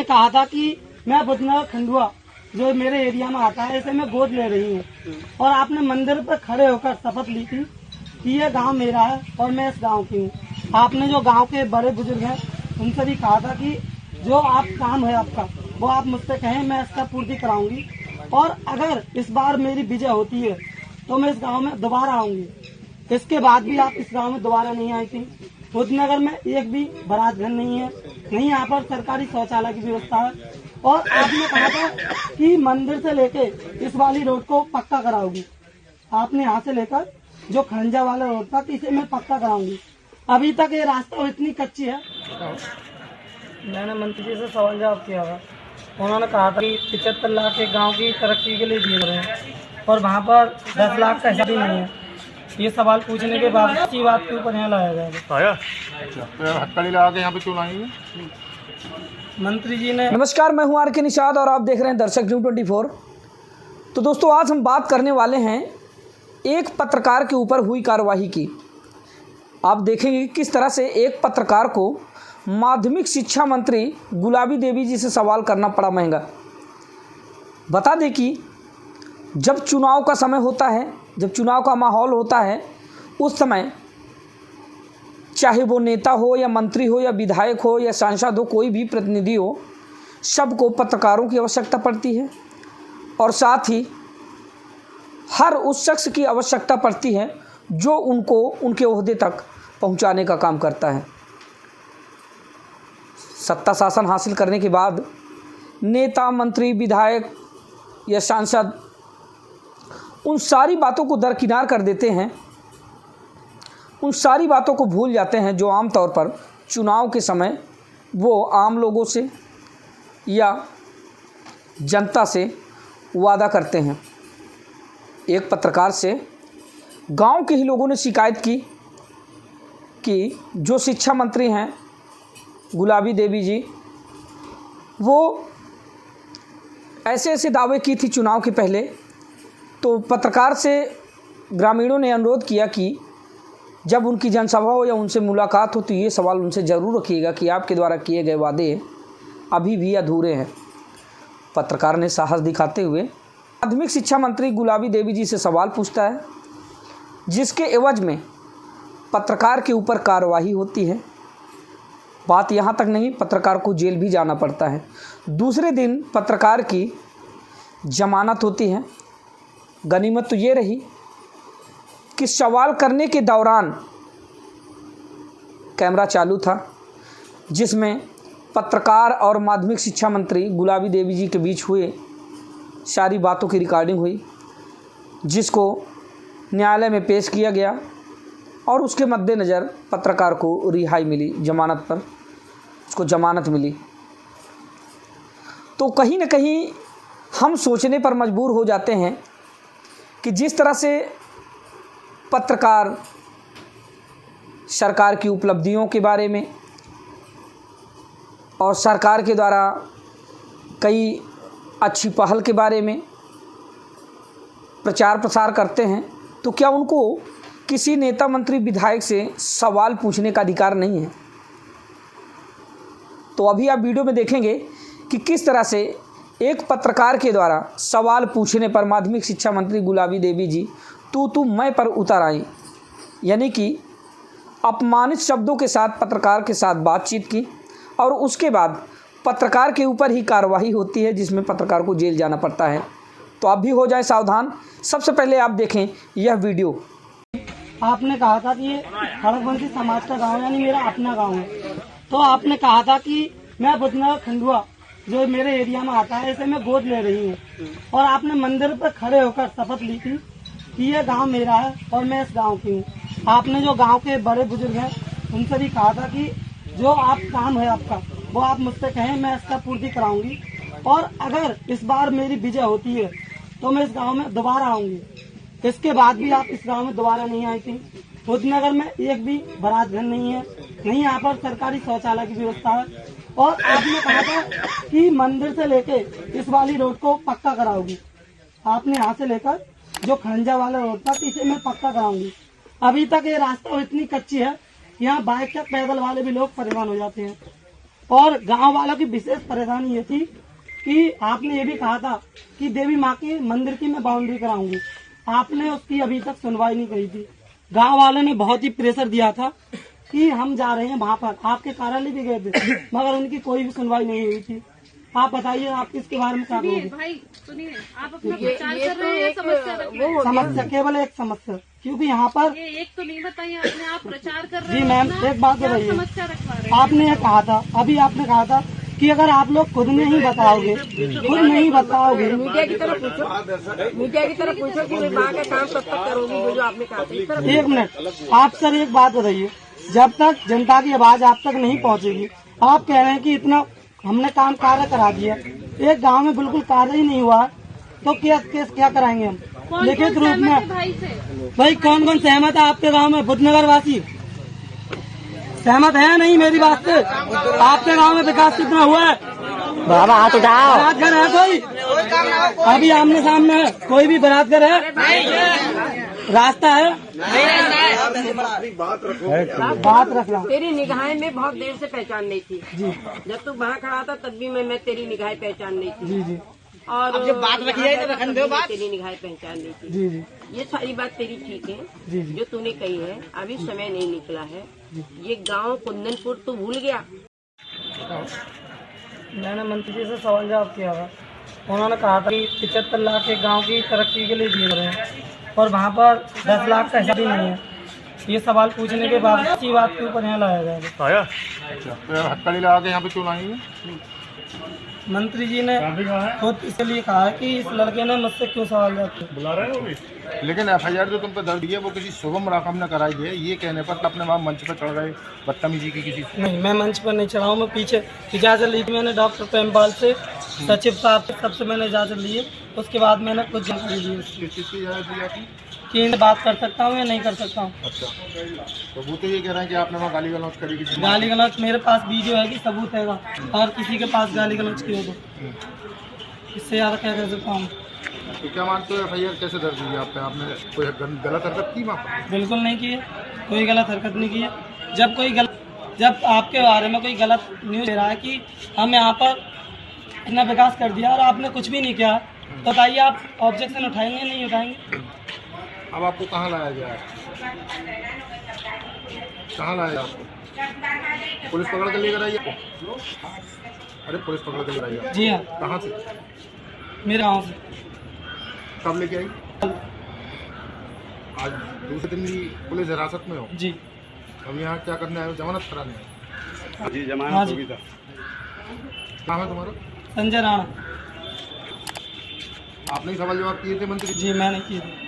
कहा था कि मैं बुधनगर खंडुआ जो मेरे एरिया में आता है इसे मैं गोद ले रही हूँ, और आपने मंदिर पर खड़े होकर शपथ ली थी कि ये गांव मेरा है और मैं इस गांव की हूँ। आपने जो गांव के बड़े बुजुर्ग हैं उनसे भी कहा था कि जो आप काम है आपका वो आप मुझसे कहें, मैं इसका पूर्ति कराऊंगी, और अगर इस बार मेरी विजय होती है तो मैं इस गांव में दोबारा आऊंगी। इसके बाद भी आप इस गांव में दोबारा नहीं आई थी। बुधनगर में एक भी बारात घर नहीं है, नहीं यहाँ पर सरकारी शौचालय की व्यवस्था है, और आपने कहा था कि मंदिर से लेके इस वाली रोड को पक्का कराओगी। आपने यहाँ से लेकर जो खंजा वाला रोड था इसे मैं पक्का कराऊंगी। अभी तक ये रास्ता इतनी कच्ची है। मैंने मंत्री जी से सवाल जवाब किया था, उन्होंने कहा था कि 75 लाख के गांव की तरक्की के लिए दिए गए हैं और वहाँ पर 10 लाख का हिसाब भी नहीं है। ये सवाल पूछने के बाद इसी बात के ऊपर यहाँ लाया गया। हथकड़ी लगा के यहाँ पे क्यों लाएंगे मंत्री जी ने। नमस्कार, मैं हूं आर.के. निषाद और आप देख रहे हैं दर्शक न्यूज़ 24। तो दोस्तों, आज हम बात करने वाले हैं एक पत्रकार के ऊपर हुई कार्रवाई की। आप देखेंगे किस तरह से एक पत्रकार को माध्यमिक शिक्षा मंत्री गुलाबी देवी जी से सवाल करना पड़ा महंगा। बता दें कि जब चुनाव का समय होता है, जब चुनाव का माहौल होता है, उस समय चाहे वो नेता हो या मंत्री हो या विधायक हो या सांसद हो, कोई भी प्रतिनिधि हो, सबको पत्रकारों की आवश्यकता पड़ती है, और साथ ही हर उस शख्स की आवश्यकता पड़ती है जो उनको उनके ओहदे तक पहुंचाने का काम करता है। सत्ता शासन हासिल करने के बाद नेता, मंत्री, विधायक या सांसद उन सारी बातों को दरकिनार कर देते हैं, उन सारी बातों को भूल जाते हैं जो आमतौर पर चुनाव के समय वो आम लोगों से या जनता से वादा करते हैं। एक पत्रकार से गांव के ही लोगों ने शिकायत की कि जो शिक्षा मंत्री हैं गुलाबी देवी जी, वो ऐसे ऐसे दावे की थी चुनाव के पहले। तो पत्रकार से ग्रामीणों ने अनुरोध किया कि जब उनकी जनसभा हो या उनसे मुलाकात हो तो ये सवाल उनसे ज़रूर रखिएगा कि आपके द्वारा किए गए वादे अभी भी अधूरे हैं। पत्रकार ने साहस दिखाते हुए माध्यमिक शिक्षा मंत्री गुलाबी देवी जी से सवाल पूछता है, जिसके एवज में पत्रकार के ऊपर कार्रवाई होती है। बात यहाँ तक नहीं, पत्रकार को जेल भी जाना पड़ता है। दूसरे दिन पत्रकार की जमानत होती है। गनीमत तो ये रही कि सवाल करने के दौरान कैमरा चालू था, जिसमें पत्रकार और माध्यमिक शिक्षा मंत्री गुलाबी देवी जी के बीच हुए सारी बातों की रिकॉर्डिंग हुई, जिसको न्यायालय में पेश किया गया, और उसके मद्देनज़र पत्रकार को रिहाई मिली, जमानत पर उसको जमानत मिली। तो कहीं न कहीं हम सोचने पर मजबूर हो जाते हैं कि जिस तरह से पत्रकार सरकार की उपलब्धियों के बारे में और सरकार के द्वारा कई अच्छी पहल के बारे में प्रचार प्रसार करते हैं, तो क्या उनको किसी नेता, मंत्री, विधायक से सवाल पूछने का अधिकार नहीं है? तो अभी आप वीडियो में देखेंगे कि किस तरह से एक पत्रकार के द्वारा सवाल पूछने पर माध्यमिक शिक्षा मंत्री गुलाबी देवी जी तू मैं पर उतर आई, यानी कि अपमानित शब्दों के साथ पत्रकार के साथ बातचीत की, और उसके बाद पत्रकार के ऊपर ही कार्रवाई होती है, जिसमें पत्रकार को जेल जाना पड़ता है। तो आप भी हो जाए सावधान। सबसे पहले आप देखें यह वीडियो। आपने कहा था कि ये खड़गवंशी समाज का गांव यानी मेरा अपना गांव है, तो आपने कहा था कि मैं बुधनगर खंडुआ जो मेरे एरिया में आता है इसे मैं गोद ले रही हूँ, और आपने मंदिर पर खड़े होकर शपथ ली थी कि ये गांव मेरा है और मैं इस गांव की हूँ। आपने जो गांव के बड़े बुजुर्ग हैं उनसे भी कहा था कि जो आप काम है आपका वो आप मुझसे कहें, मैं इसका पूर्ति कराऊंगी, और अगर इस बार मेरी विजय होती है तो मैं इस गांव में दोबारा आऊंगी। इसके बाद भी आप इस गांव में दोबारा नहीं आई थी। बुधनगर में एक भी बारात घर नहीं है, नहीं यहाँ पर सरकारी शौचालय की व्यवस्था है, और आपने कहा था कि मंदिर से लेके इस वाली रोड को पक्का कराओगी। आपने यहाँ से लेकर जो खंजा वाला रोड था इसे मैं पक्का कराऊंगी। अभी तक ये रास्ता इतनी कच्ची है, यहाँ बाइक या पैदल वाले भी लोग परेशान हो जाते हैं। और गांव वालों की विशेष परेशानी ये थी कि आपने ये भी कहा था कि देवी माँ के मंदिर की मैं बाउंड्री कराऊंगी, आपने उसकी अभी तक सुनवाई नहीं करी थी। गांव वालों ने बहुत ही प्रेशर दिया था कि हम जा रहे हैं वहाँ पर, आपके कार्यालय भी गए थे, मगर उनकी कोई भी सुनवाई नहीं हुई थी। आप बताइए, आप इसके बारे में क्या कहोगे? भाई सुनिए, आप अपना प्रचार कर रहे हैं, समस्या रख रहे हैं। समस्या केवल एक समस्या, क्योंकि यहाँ पर ये एक तो नहीं बताइए आपने, आप प्रचार कर रहे जी हैं। मैम, अपना एक बात क्या बताइए, समस्या रखवा रहे हैं? आपने ये कहा था, अभी आपने कहा था कि अगर आप लोग खुद नहीं बताओगे, खुद नहीं बताओगे, मीडिया की तरफ पूछो कि विभाग का काम कब तक करोगी, जो आपने कहा था। इस तरह एक मिनट, आप सर एक बात बताइए, जब तक जनता की आवाज आप तक नहीं पहुंचेगी, आप कह रहे हैं कि इतना हमने काम कार्य करा दिया, एक गांव में बिल्कुल कार्य ही नहीं हुआ, तो केस क्या कराएंगे हम लिखित रूप में? भाई से भाई कौन कौन सहमत है आपके गांव में? बुद्धनगर वासी सहमत है या नहीं मेरी बात से? आपके गांव में विकास कितना हुआ है? बाबा हाथ उठाओ। बरातघर है कोई? अभी आमने सामने है, कोई भी बरातघर है? रास्ता है? बात रखना। तेरी निगाहें में बहुत देर से पहचान नहीं थी जी। जब तू वहाँ खड़ा था तब भी मैं तेरी निगाहें पहचान नहीं थी जी जी और जब बात रखी है तो रखने दो बात। तेरी निगाहें पहचान नहीं थी जी जी ये सारी बात तेरी ठीक है जी जी जो तूने कही है। अभी समय नहीं निकला है। ये गांव कुंदनपुर तू भूल गया। मैंने मंत्री जी से सवाल जवाब किया था, उन्होंने कहा था कि 75 लाख के गांव की तरक्की के लिए दिए रहे हैं और वहाँ पर 10 लाख का हिसाब ही नहीं है। ये सवाल पूछने के बाद इसी बात के ऊपर यहाँ लाया जाएगा। आया अच्छा, तो हथकड़ी लगा के यहाँ पे क्यों लाएंगे? मंत्री जी ने खुद इसलिए कहा है कि इस लड़के ने मुझसे क्यों सवाल जवाब किया। बुला रहे हो? लेकिन एफआईआर जो तुम पे दर्ज है वो किसी शुभम राकम ने कराई है, ये कहने पर अपने वहाँ मंच पे चढ़ गए बदतमीजी की किसी से। नहीं, मैं मंच पर नहीं चढ़ा हूँ, मैं पीछे इजाज़त ली थी मैंने डॉक्टर प्रेमपाल से, सचिव साहब से, सबसे मैंने इजाज़त ली है। उसके बाद मैंने कुछ जानकारी ली किस चीज़ की इजाज़त दी आपने? कि इनसे बात कर सकता हूँ या नहीं कर सकता हूँ। अच्छा, तो वो तो ये कह रहे हैं कि आपने वहाँ गाली गलौज करी किसी ने। गाली गलौज मेरे पास वीडियो है कि सबूत है और किसी के पास गाली गलौज की हो तो इससे ज़्यादा क्या कर सकता हूँ? तो क्या मानते हो एफआईआर कैसे दर्ज हुई आप पे? आपने कोई गलत हरकत की वहाँ पर? बिल्कुल नहीं की है, कोई गलत हरकत नहीं की है। जब आपके बारे में कोई गलत न्यूज़ दे रहा है कि हम यहाँ पर इतना विकास कर दिया और आपने कुछ भी नहीं किया, तो बताइए आप ऑब्जेक्शन उठाएंगे नहीं उठाएंगे? अब आपको कहाँ लाया गया है? कहाँ लाया गया आपको? पुलिस पकड़ के लेकर आई आपको? अरे पुलिस पकड़ के लेकर आई? जी हाँ, कहाँ से? मेरे गाँव से। कब लेके आई? आज दूसरे दिन भी पुलिस हिरासत में हो? जी अब यहाँ क्या करने आए हो? जमानत कराने आए हो? हाँ जी। नाम है तुम्हारा? संजय राणा। आपने ही सवाल जवाब किए थे मंत्री जी मैंने किए थे।